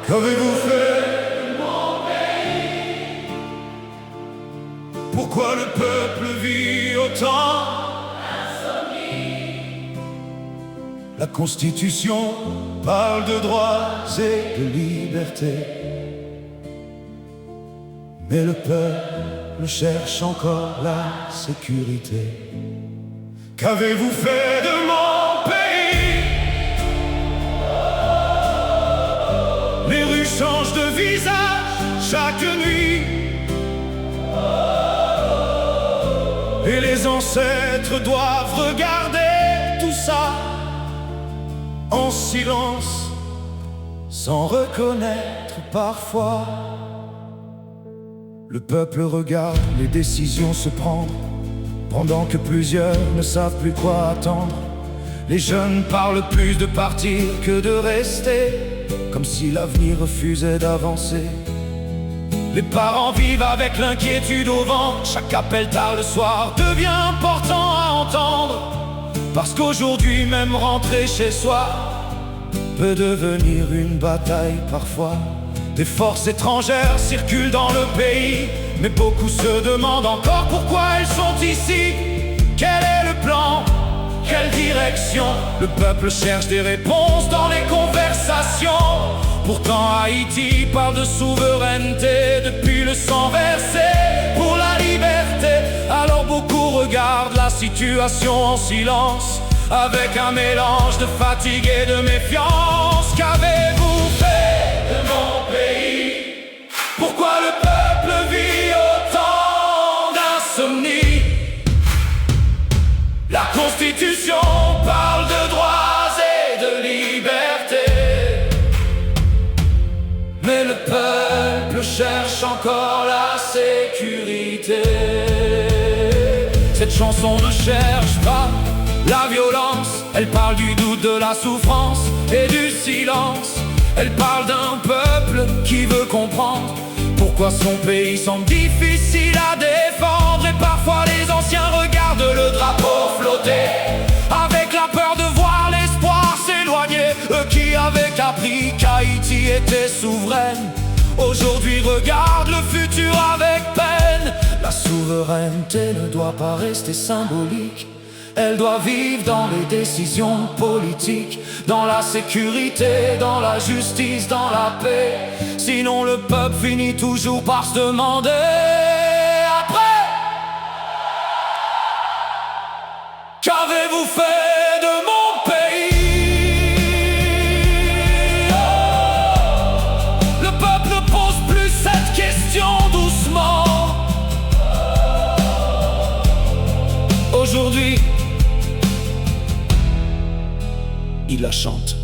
Qu'avez-vous fait de mon pays? Pourquoi le peuple vit autant d'insomnie? La Constitution parle de droits et de liberté, mais le peuple cherche encore la sécurité. Qu'avez-vous fait de mon pays? Les rues changent de visage chaque nuit, et les ancêtres doivent regarder tout ça en silence, sans reconnaître parfois. Le peuple regarde les décisions se prendre, pendant que plusieurs ne savent plus quoi attendre. Les jeunes parlent plus de partir que de rester, comme si l'avenir refusait d'avancer. Les parents vivent avec l'inquiétude au ventre. Chaque appel tard le soir devient important à entendre, parce qu'aujourd'hui même rentrer chez soi peut devenir une bataille parfois. Des forces étrangères circulent dans le pays, mais beaucoup se demandent encore pourquoi elles sont ici. Quel est le plan? Quelle direction? Le peuple cherche des réponses dans les conversations. Pourtant Haïti parle de souveraineté depuis le sang versé pour la liberté. Alors beaucoup regardent la situation en silence, avec un mélange de fatigue et de méfiance. Qu'avez-vous fait de mon pays? Pourquoi le peuple vit autant d'insomnie? La Constitution parle de droits et de liberté, mais le peuple cherche encore la sécurité. Cette chanson ne cherche pas la violence, elle parle du doute, de la souffrance et du silence. Elle parle d'un peuple qui veut comprendre pourquoi son pays semble difficile à défendre. Et parfois les anciens regardent le drapeau flotter, avec la peur de voir l'espoir s'éloigner. Eux qui avaient appris qu'Haïti était souveraine, aujourd'hui regardent le futur avec peine. La souveraineté ne doit pas rester symbolique, elle doit vivre dans les décisions politiques, dans la sécurité, dans la justice, dans la paix. Sinon le peuple finit toujours par se demander après: qu'avez-vous fait de mon pays? Le peuple ne pose plus cette question doucement. Aujourd'hui, il la chante.